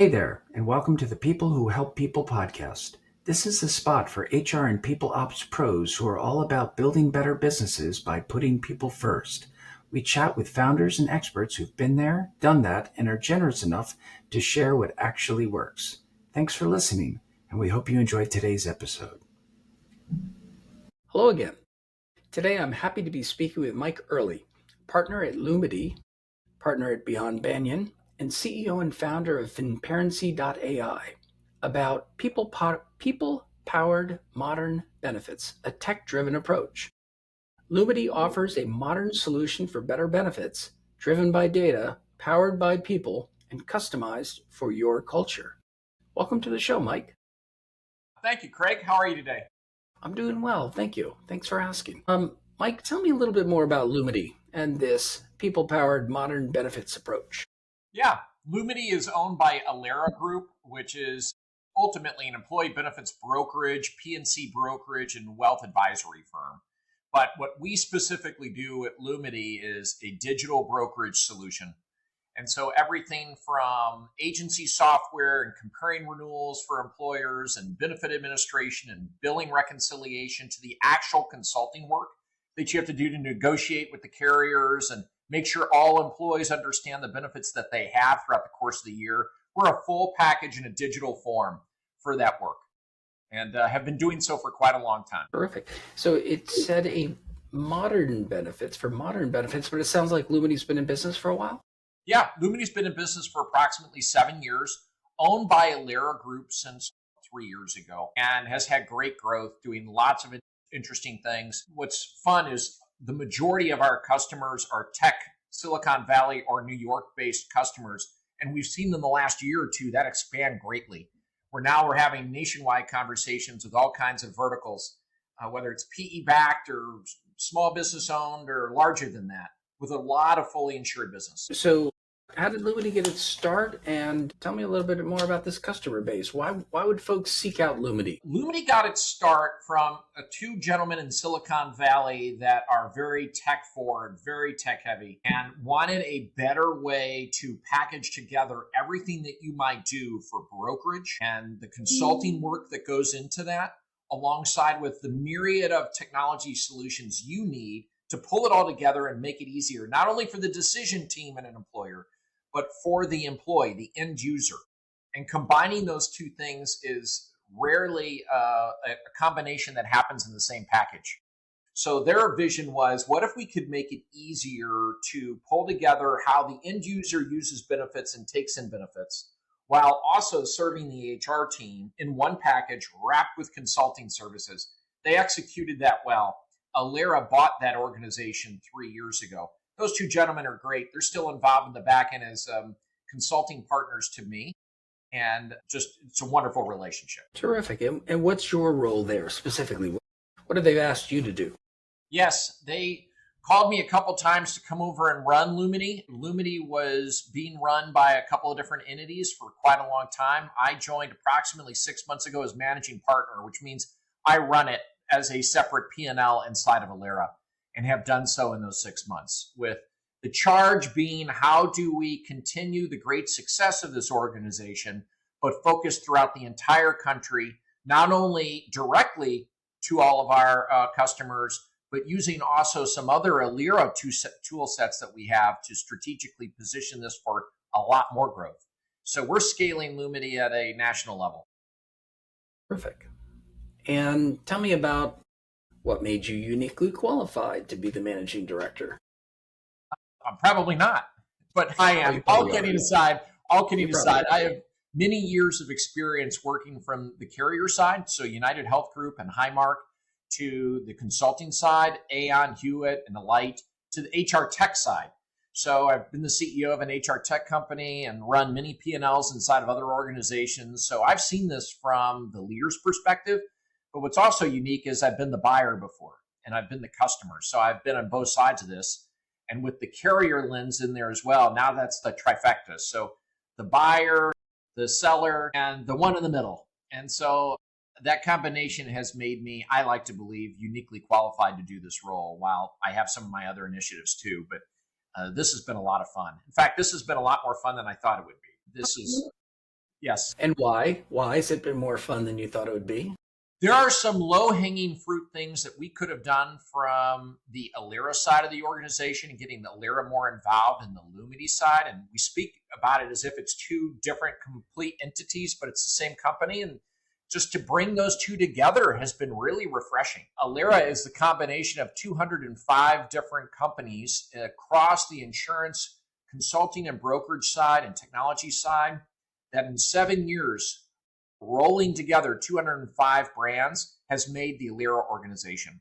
Hey there, and welcome to the People Who Help People podcast. This is the spot for HR and people ops pros who are all about building better businesses by putting people first. We chat with founders and experts who've been there, done that, and are generous enough to share what actually works. Thanks for listening, and we hope you enjoyed today's episode. Hello again. Today I'm happy to be speaking with Mike Ehrle, partner at Lumity, partner at Beyond Banyan, and CEO and founder of Finparency.ai, about people-powered modern benefits, a tech-driven approach. Lumity offers a modern solution for better benefits, driven by data, powered by people, and customized for your culture. Welcome to the show, Mike. Thank you, Craig. How are you today? I'm doing well, thank you. Thanks for asking. Mike, tell me a little bit more about Lumity and this people-powered modern benefits approach. Yeah, Lumity is owned by Alera Group, which is ultimately an employee benefits brokerage, P&C brokerage, and wealth advisory firm. But what we specifically do at Lumity is a digital brokerage solution. And so everything from agency software and comparing renewals for employers and benefit administration and billing reconciliation to the actual consulting work that you have to do to negotiate with the carriers and make sure all employees understand the benefits that they have throughout the course of the year. We're a full package in a digital form for that work and have been doing so for quite a long time. Terrific. So it said a modern benefits, but it sounds like Lumity's been in business for a while. Yeah, Lumity's been in business for approximately 7 years, owned by Alera Group since 3 years ago, and has had great growth, doing lots of interesting things. What's fun is the majority of our customers are tech, Silicon Valley, or New York-based customers, and we've seen in the last year or two that expand greatly. We're having nationwide conversations with all kinds of verticals, whether it's PE-backed or small business-owned or larger than that, with a lot of fully insured business. So how did Lumity get its start? And tell me a little bit more about this customer base. Why would folks seek out Lumity? Lumity got its start from two gentlemen in Silicon Valley that are very tech forward, very tech heavy, and wanted a better way to package together everything that you might do for brokerage and the consulting work that goes into that, alongside with the myriad of technology solutions you need to pull it all together and make it easier, not only for the decision team and an employer, but for the employee, the end user. And combining those two things is rarely a combination that happens in the same package. So their vision was, what if we could make it easier to pull together how the end user uses benefits and takes in benefits, while also serving the HR team in one package wrapped with consulting services. They executed that well. Alera bought that organization 3 years ago. Those two gentlemen are great. They're still involved in the back end as consulting partners to me. And just, it's a wonderful relationship. Terrific. And what's your role there specifically? What have they asked you to do? Yes, they called me a couple times to come over and run Lumity. Lumity was being run by a couple of different entities for quite a long time. I joined approximately 6 months ago as managing partner, which means I run it as a separate P&L inside of Alera, and have done so in those 6 months, with the charge being, how do we continue the great success of this organization, but focus throughout the entire country, not only directly to all of our customers, but using also some other Alera tool sets that we have to strategically position this for a lot more growth. So we're scaling Lumity at a national level. Perfect. And tell me about what made you uniquely qualified to be the managing director. I'm probably not, but I am. All kidding aside, I have many years of experience working from the carrier side, so United Health Group and Highmark, to the consulting side, Aon, Hewitt, and Alight, to the HR tech side. So I've been the CEO of an HR tech company and run many P&Ls inside of other organizations. So I've seen this from the leader's perspective. But what's also unique is I've been the buyer before and I've been the customer. So I've been on both sides of this. And with the carrier lens in there as well, now that's the trifecta. So the buyer, the seller, and the one in the middle. And so that combination has made me, I like to believe, uniquely qualified to do this role, while I have some of my other initiatives too. But this has been a lot of fun. In fact, this has been a lot more fun than I thought it would be. This is Yes. And why? Why has it been more fun than you thought it would be? There are some low-hanging fruit things that we could have done from the Alera side of the organization and getting the Alera more involved in the Lumity side. And we speak about it as if it's two different complete entities, but it's the same company. And just to bring those two together has been really refreshing. Alera is the combination of 205 different companies across the insurance, consulting and brokerage side and technology side that in 7 years rolling together 205 brands has made the Alera organization.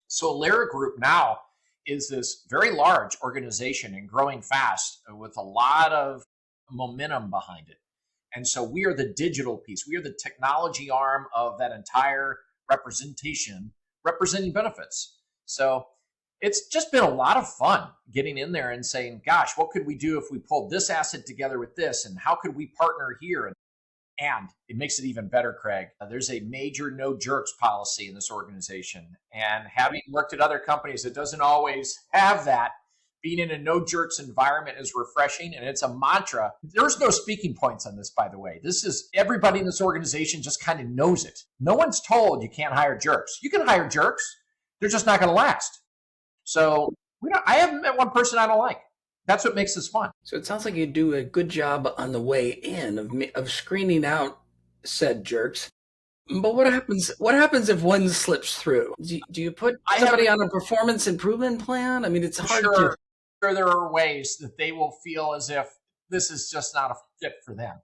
So Alera Group now is this very large organization and growing fast with a lot of momentum behind it. And so we are the digital piece. We are the technology arm of that entire representation, representing benefits. So it's just been a lot of fun getting in there and saying, gosh, what could we do if we pulled this asset together with this? And how could we partner here? And it makes it even better, Craig. There's a major no jerks policy in this organization. And having worked at other companies that doesn't always have that, being in a no jerks environment is refreshing. And it's a mantra. There's no speaking points on this, by the way. This is everybody in this organization just kind of knows it. No one's told you can't hire jerks. You can hire jerks, they're just not going to last. So I haven't met one person I don't like. That's what makes this fun. So it sounds like you do a good job on the way in of screening out said jerks. But what happens? What happens if one slips through? Do you put somebody on a performance improvement plan? I mean, it's hard to. Sure, there are ways that they will feel as if this is just not a fit for them.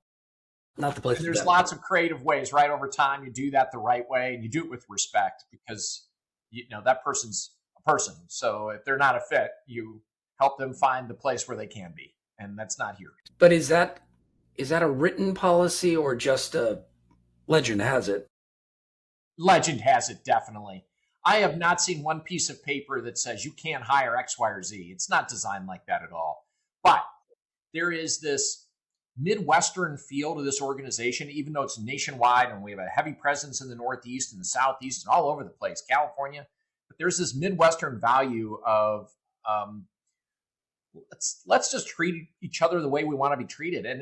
Not the place. And there's lots of creative ways, right? Over time, you do that the right way, and you do it with respect because that person's a person. So if they're not a fit, you help them find the place where they can be, and that's not here. But is that a written policy or just a legend has it? Legend has it, definitely. I have not seen one piece of paper that says you can't hire X, Y, or Z. It's not designed like that at all. But there is this Midwestern feel to this organization, even though it's nationwide and we have a heavy presence in the Northeast and the Southeast and all over the place, California. But there's this Midwestern value of let's just treat each other the way we want to be treated. And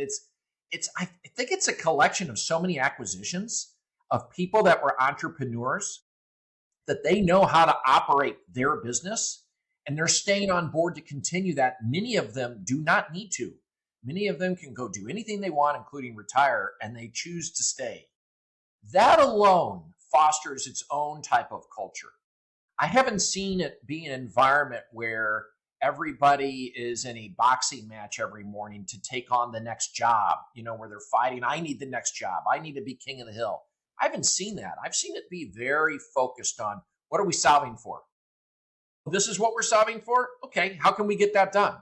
I think it's a collection of so many acquisitions of people that were entrepreneurs that they know how to operate their business and they're staying on board to continue that. Many of them do not need to. Many of them can go do anything they want, including retire, and they choose to stay. That alone fosters its own type of culture. I haven't seen it be an environment where everybody is in a boxing match every morning to take on the next job, where they're fighting. I need the next job. I need to be king of the hill. I haven't seen that. I've seen it be very focused on what are we solving for? This is what we're solving for. Okay, how can we get that done?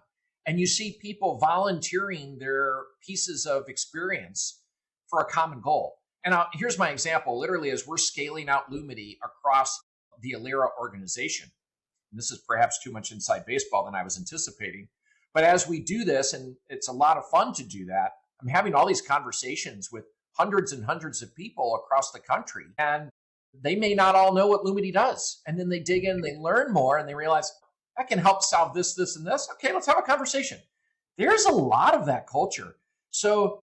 And you see people volunteering their pieces of experience for a common goal. And here's my example. Literally, as we're scaling out Lumity across the Alera organization, and this is perhaps too much inside baseball than I was anticipating, but as we do this, and it's a lot of fun to do that, I'm having all these conversations with hundreds and hundreds of people across the country, and they may not all know what Lumity does. And then they dig in, they learn more, and they realize, I can help solve this, this, and this. Okay, let's have a conversation. There's a lot of that culture. So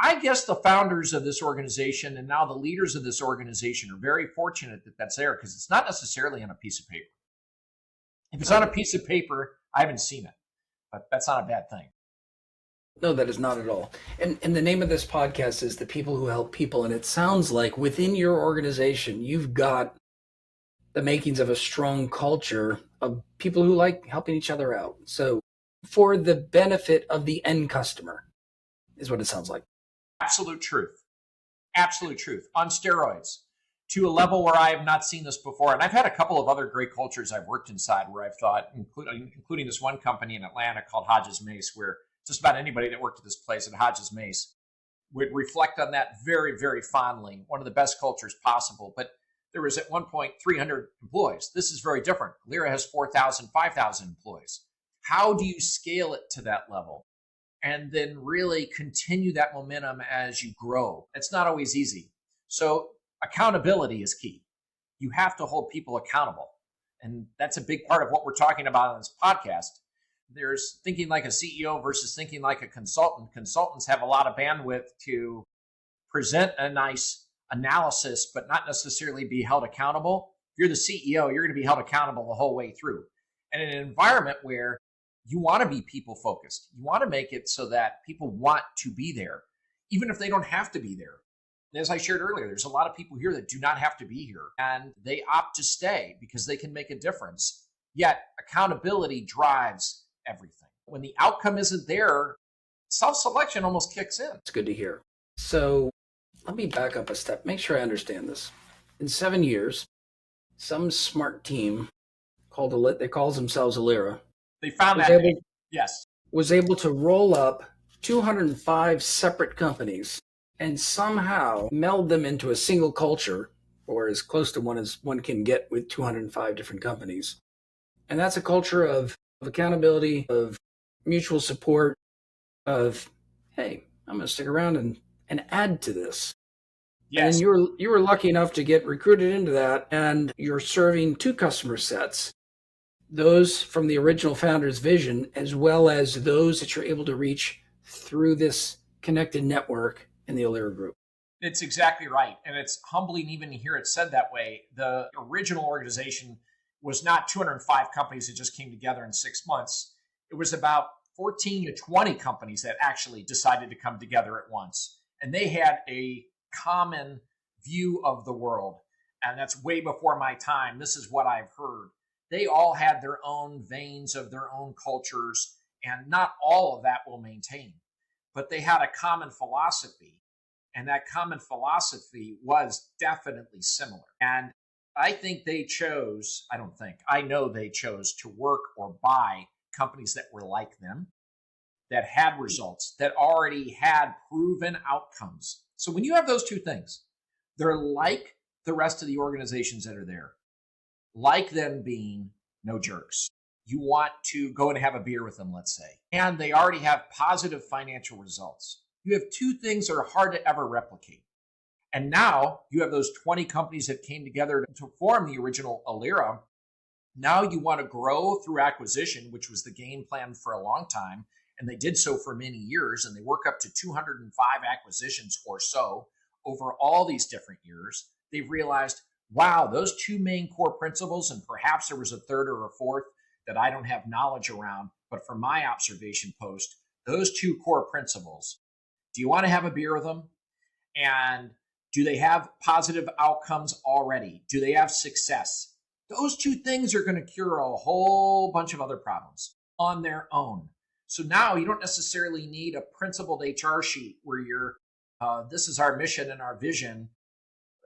I guess the founders of this organization and now the leaders of this organization are very fortunate that that's there because it's not necessarily on a piece of paper. If it's on a piece of paper, I haven't seen it, but that's not a bad thing. No, that is not at all. And the name of this podcast is The People Who Help People. And it sounds like within your organization, you've got the makings of a strong culture of people who like helping each other out. So for the benefit of the end customer is what it sounds like. Absolute truth. Absolute truth. On steroids to a level where I have not seen this before. And I've had a couple of other great cultures I've worked inside where I've thought, including this one company in Atlanta called Hodges Mace, where just about anybody that worked at this place at Hodges Mace would reflect on that very, very fondly. One of the best cultures possible. But there was at one point 300 employees. This is very different. Alera has 4,000, 5,000 employees. How do you scale it to that level? And then really continue that momentum as you grow. It's not always easy. So accountability is key. You have to hold people accountable. And that's a big part of what we're talking about on this podcast. There's thinking like a CEO versus thinking like a consultant. Consultants have a lot of bandwidth to present a nice analysis, but not necessarily be held accountable. If you're the CEO, you're going to be held accountable the whole way through. And in an environment where you want to be people focused, you want to make it so that people want to be there, even if they don't have to be there. And as I shared earlier, there's a lot of people here that do not have to be here and they opt to stay because they can make a difference. Yet accountability drives everything. When the outcome isn't there, self-selection almost kicks in. It's good to hear. So let me back up a step, make sure I understand this. In 7 years, some smart team they calls themselves Alera. They found that name. Yes. Was able to roll up 205 separate companies and somehow meld them into a single culture, or as close to one as one can get with 205 different companies. And that's a culture of accountability, of mutual support, of, hey, I'm going to stick around and add to this. Yes. And you were lucky enough to get recruited into that, and you're serving two customer sets, those from the original founder's vision, as well as those that you're able to reach through this connected network in the Alera Group. It's exactly right. And it's humbling even to hear it said that way. The original organization was not 205 companies that just came together in 6 months. It was about 14 to 20 companies that actually decided to come together at once. And they had a common view of the world. And that's way before my time. This is what I've heard. They all had their own veins of their own cultures, and not all of that will maintain. But they had a common philosophy, and that common philosophy was definitely similar. And I know they chose to work or buy companies that were like them, that had results, that already had proven outcomes. So when you have those two things, they're like the rest of the organizations that are there, like them being no jerks. You want to go and have a beer with them, let's say, and they already have positive financial results. You have two things that are hard to ever replicate. And now you have those 20 companies that came together to form the original Alera. Now you want to grow through acquisition, which was the game plan for a long time. And they did so for many years. And they work up to 205 acquisitions or so over all these different years. They've realized, wow, those two main core principles, and perhaps there was a third or a fourth that I don't have knowledge around, but from my observation post, those two core principles, do you want to have a beer with them? And do they have positive outcomes already? Do they have success? Those two things are going to cure a whole bunch of other problems on their own. So now you don't necessarily need a principled HR sheet where this is our mission and our vision.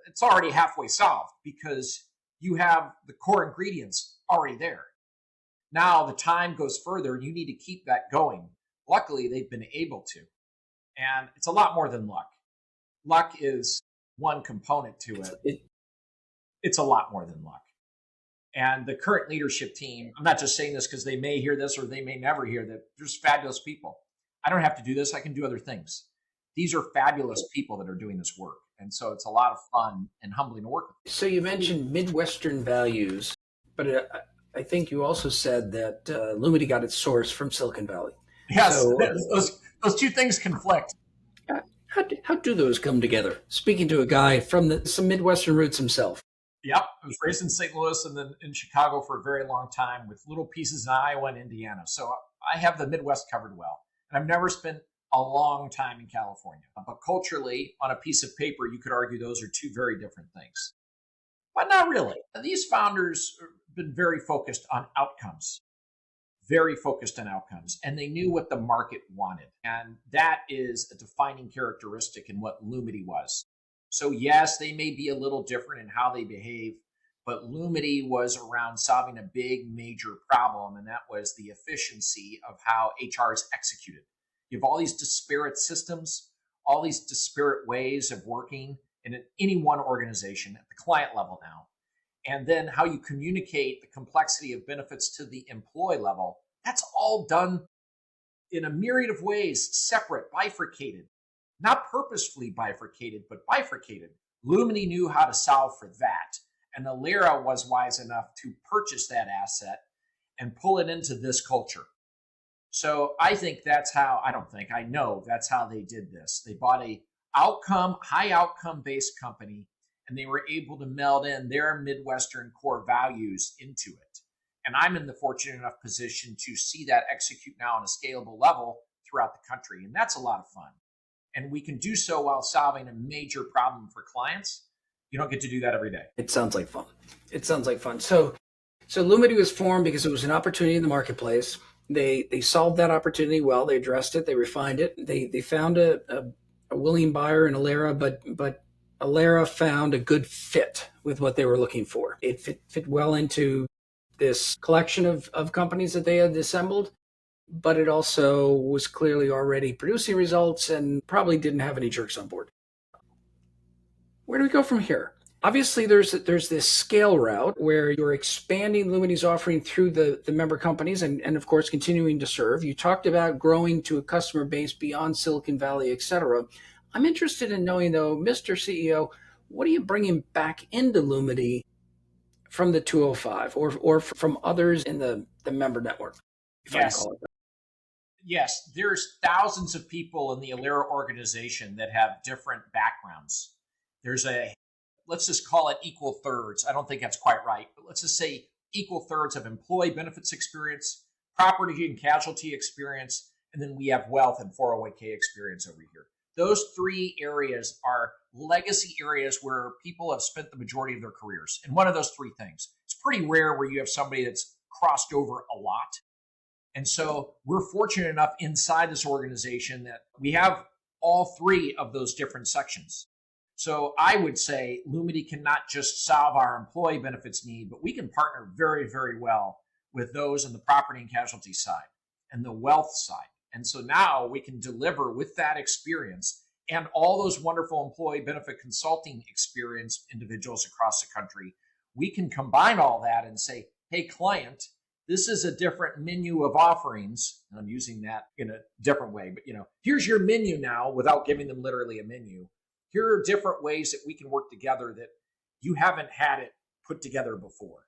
It's already halfway solved because you have the core ingredients already there. Now the time goes further and you need to keep that going. Luckily, they've been able to. And it's a lot more than luck. Luck is one component to it. It's a lot more than luck. And the current leadership team, I'm not just saying this because they may hear this or they may never hear that, there's fabulous people. I don't have to do this. I can do other things. These are fabulous people that are doing this work. And so it's a lot of fun and humbling to work with. So you mentioned Midwestern values, but I think you also said that Lumity got its source from Silicon Valley. Yes, so, those two things conflict. How do those come together? Speaking to a guy from some Midwestern roots himself. Yep, I was raised in St. Louis and then in Chicago for a very long time with little pieces in Iowa and Indiana. So I have the Midwest covered well. And I've never spent a long time in California. But culturally, on a piece of paper, you could argue those are two very different things. But not really. These founders have been very focused on outcomes. And they knew what the market wanted. And that is a defining characteristic in what Lumity was. So yes, they may be a little different in how they behave, but Lumity was around solving a big, major problem, and that was the efficiency of how HR is executed. You have all these disparate systems, all these disparate ways of working in any one organization at the client level now. And then how you communicate the complexity of benefits to the employee level, that's all done in a myriad of ways, separate, bifurcated, not purposefully bifurcated, but bifurcated. Lumity knew how to solve for that. And Alera was wise enough to purchase that asset and pull it into this culture. So I think that's how, I don't think, I know that's how they did this. They bought a high outcome based company, and they were able to meld in their Midwestern core values into it. And I'm in the fortunate enough position to see that execute now on a scalable level throughout the country. And that's a lot of fun. And we can do so while solving a major problem for clients. You don't get to do that every day. It sounds like fun. It sounds like fun. So Lumity was formed because it was an opportunity in the marketplace. They solved that opportunity well. They addressed it. They refined it. They found a willing buyer in Alera, but Alera found a good fit with what they were looking for. It fit well into this collection of companies that they had assembled, but it also was clearly already producing results and probably didn't have any jerks on board. Where do we go from here? Obviously, there's this scale route where you're expanding Lumity's offering through the member companies and of course, continuing to serve. You talked about growing to a customer base beyond Silicon Valley, et cetera. I'm interested in knowing, though, Mr. CEO, what are you bringing back into Lumity from the 205 or from others in the member network, if I can Yes. call it that? Yes, there's thousands of people in the Alera organization that have different backgrounds. There's let's just call it equal thirds. I don't think that's quite right, but let's just say equal thirds of employee benefits experience, property and casualty experience, and then we have wealth and 401k experience over here. Those three areas are legacy areas where people have spent the majority of their careers. And one of those three things. It's pretty rare where you have somebody that's crossed over a lot. And so we're fortunate enough inside this organization that we have all three of those different sections. So I would say Lumity cannot just solve our employee benefits need, but we can partner very, very well with those on the property and casualty side and the wealth side. And so now we can deliver with that experience and all those wonderful employee benefit consulting experience individuals across the country. We can combine all that and say, hey, client, this is a different menu of offerings. And I'm using that in a different way, but here's your menu now without giving them literally a menu. Here are different ways that we can work together that you haven't had it put together before.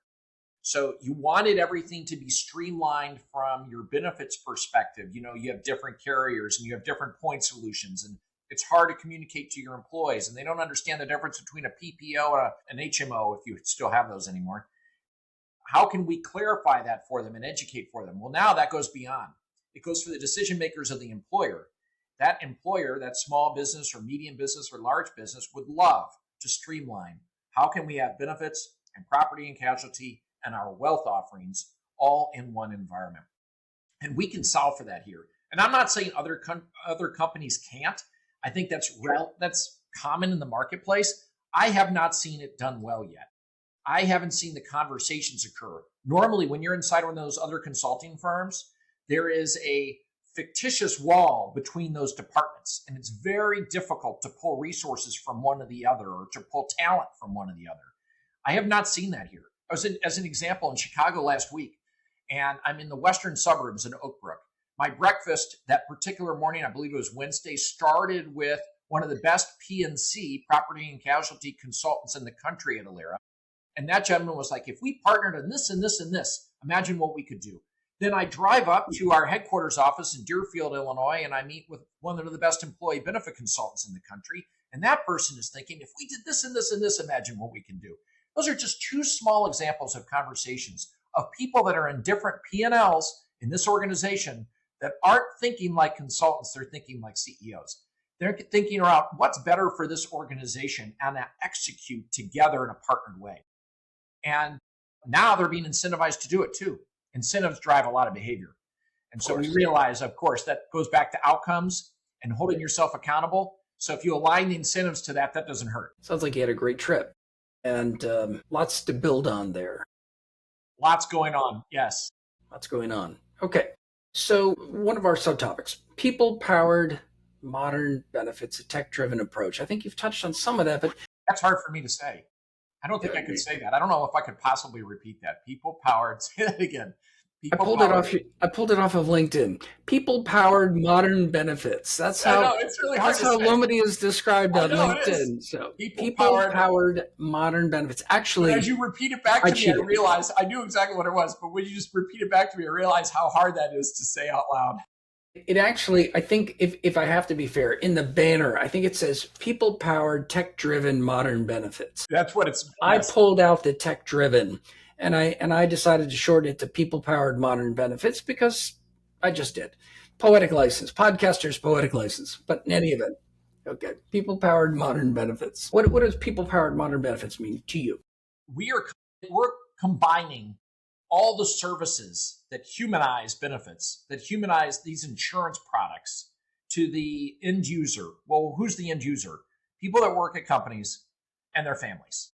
So you wanted everything to be streamlined from your benefits perspective. You have different carriers and you have different point solutions, and it's hard to communicate to your employees, and they don't understand the difference between a PPO and an HMO, if you still have those anymore. How can we clarify that for them and educate for them? Well, now that goes beyond. It goes for the decision makers of the employer. That employer, that small business or medium business or large business, would love to streamline. How can we have benefits and property and casualty and our wealth offerings all in one environment? And we can solve for that here. And I'm not saying other companies can't. I think that's common in the marketplace. I have not seen it done well yet. I haven't seen the conversations occur. Normally, when you're inside one of those other consulting firms, there is a fictitious wall between those departments, and it's very difficult to pull resources from one to the other or to pull talent from one to the other. I have not seen that here. I was as an example in Chicago last week, and I'm in the western suburbs in Oak Brook. My breakfast that particular morning, I believe it was Wednesday, started with one of the best P&C, property and casualty consultants in the country at Alera. And that gentleman was like, if we partnered on this and this and this, imagine what we could do. Then I drive up to our headquarters office in Deerfield, Illinois, and I meet with one of the best employee benefit consultants in the country. And that person is thinking, if we did this and this and this, imagine what we can do. Those are just two small examples of conversations of people that are in different P&Ls in this organization that aren't thinking like consultants, they're thinking like CEOs. They're thinking around what's better for this organization and that execute together in a partnered way. And now they're being incentivized to do it too. Incentives drive a lot of behavior. And so we realize, of course, that goes back to outcomes and holding yourself accountable. So if you align the incentives to that, that doesn't hurt. Sounds like you had a great trip and lots to build on there. Lots going on. Yes. Lots going on. Okay. So one of our subtopics, people-powered modern benefits, a tech-driven approach. I think you've touched on some of that, but that's hard for me to say. I don't think I could say that. I don't know if I could possibly repeat that. People-powered, say that again. I People pulled it powered. off. I pulled it off of LinkedIn. People-powered modern benefits. That's I how. know it's really hard That's to how say. Lumity is described I on know it is. LinkedIn. So, People powered. people-powered modern benefits. But as Actually, you repeat it back I to me, I cheated. realized I knew exactly what it was. But when you just repeat it back to me, I realized how hard that is to say out loud. It actually, I think, if I have to be fair, in the banner, I think it says people-powered, tech-driven modern benefits. That's what it's. I Yes. pulled out the tech-driven, and I decided to shorten it to people-powered modern benefits because I just did. Poetic license, podcaster's poetic license. But in any event, okay, people-powered modern benefits. What does people-powered modern benefits mean to you? We're combining all the services that humanize benefits, that humanize these insurance products to the end user. Well, who's the end user? People that work at companies and their families.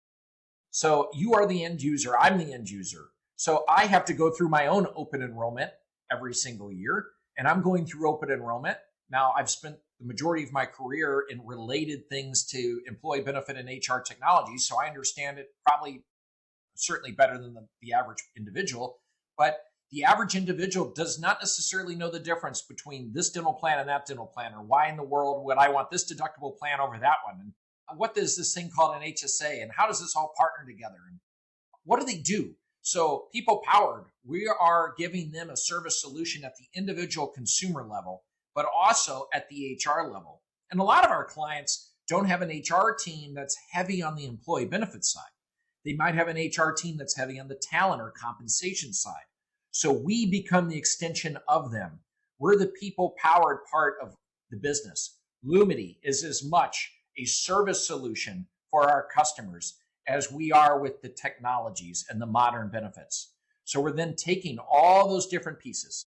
So you are the end user, I'm the end user. So I have to go through my own open enrollment every single year, and I'm going through open enrollment. Now, I've spent the majority of my career in related things to employee benefit and HR technology, so I understand it probably certainly better than the average individual. But the average individual does not necessarily know the difference between this dental plan and that dental plan, or why in the world would I want this deductible plan over that one? And what is this thing called an HSA? And how does this all partner together? And what do they do? So, people powered, we are giving them a service solution at the individual consumer level, but also at the HR level. And a lot of our clients don't have an HR team that's heavy on the employee benefits side. They might have an HR team that's heavy on the talent or compensation side. So we become the extension of them. We're the people powered part of the business. Lumity is as much a service solution for our customers as we are with the technologies and the modern benefits. So we're then taking all those different pieces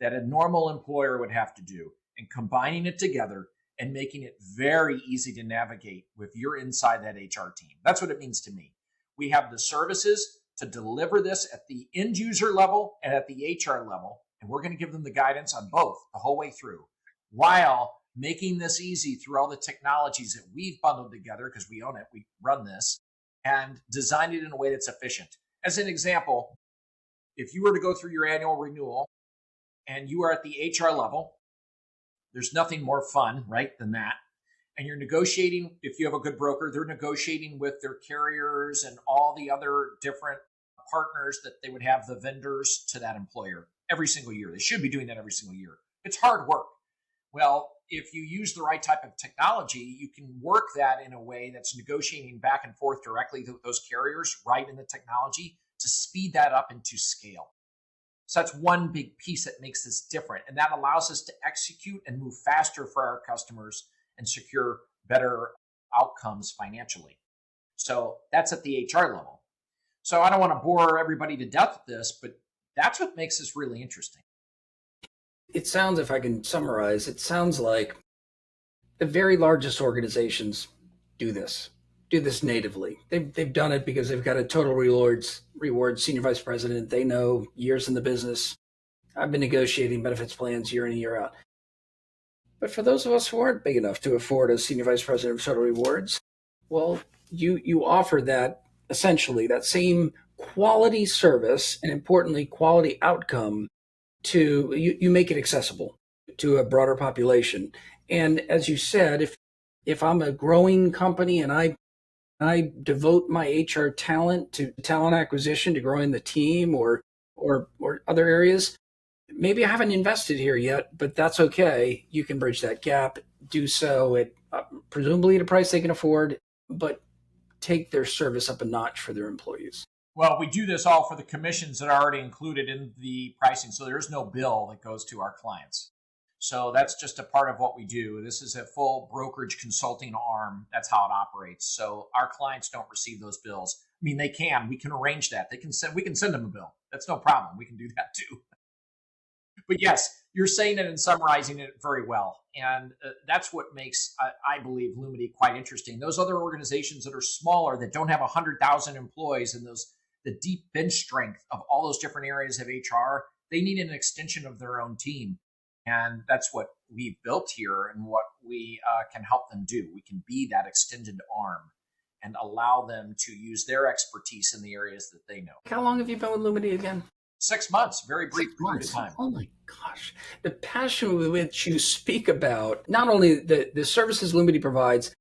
that a normal employer would have to do and combining it together and making it very easy to navigate if you're inside that HR team. That's what it means to me. We have the services to deliver this at the end user level and at the HR level, and we're going to give them the guidance on both the whole way through, while making this easy through all the technologies that we've bundled together because we own it, we run this, and designed it in a way that's efficient. As an example, if you were to go through your annual renewal and you are at the HR level, there's nothing more fun, right, than that. And you're negotiating, if you have a good broker, they're negotiating with their carriers and all the other different partners that they would have, the vendors to that employer every single year. They should be doing that every single year. It's hard work. Well, if you use the right type of technology, you can work that in a way that's negotiating back and forth directly with those carriers right in the technology to speed that up into scale. So that's one big piece that makes this different. And that allows us to execute and move faster for our customers and secure better outcomes financially. So that's at the HR level. So I don't want to bore everybody to death with this, but that's what makes this really interesting. It sounds, if I can summarize, it sounds like the very largest organizations do this natively. They've done it because they've got a total rewards senior vice president. They know years in the business. I've been negotiating benefits plans year in and year out. But for those of us who aren't big enough to afford a senior vice president of total rewards, well, you offer that, essentially that same quality service and, importantly, quality outcome to you make it accessible to a broader population. And as you said, if I'm a growing company and I devote my HR talent to talent acquisition, to growing the team or other areas, maybe I haven't invested here yet, but that's okay. You can bridge that gap, do so at presumably at a price they can afford, but take their service up a notch for their employees. Well, we do this all for the commissions that are already included in the pricing. So there's no bill that goes to our clients. So that's just a part of what we do. This is a full brokerage consulting arm. That's how it operates. So our clients don't receive those bills. I mean, they can. We can arrange that. We can send them a bill. That's no problem. We can do that too. But yes, you're saying it and summarizing it very well. And that's what makes, I believe, Lumity quite interesting. Those other organizations that are smaller, that don't have 100,000 employees and the deep bench strength of all those different areas of HR, they need an extension of their own team. And that's what we've built here and what we can help them do. We can be that extended arm and allow them to use their expertise in the areas that they know. How long have you been with Lumity again? 6 months, very brief period of 6 months. time. Oh my gosh. The passion with which you speak about not only the services Lumity provides,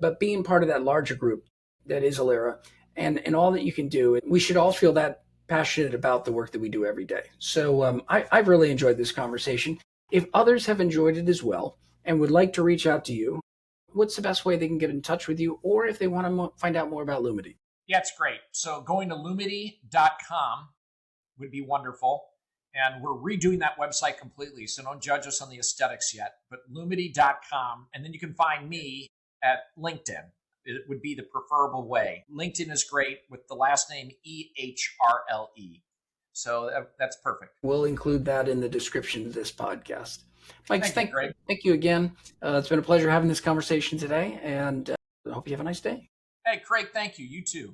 but being part of that larger group that is Alera and all that you can do. We should all feel that passionate about the work that we do every day. So I've really enjoyed this conversation. If others have enjoyed it as well and would like to reach out to you, what's the best way they can get in touch with you, or if they want to find out more about Lumity? Yeah, it's great. So going to lumity.com would be wonderful. And we're redoing that website completely. So don't judge us on the aesthetics yet, but lumity.com. And then you can find me at LinkedIn. It would be the preferable way. LinkedIn is great with the last name Ehrle. So that's perfect. We'll include that in the description of this podcast. Mike, Thank you, Greg. thank you again. It's been a pleasure having this conversation today, and I hope you have a nice day. Hey, Craig, thank you. You too.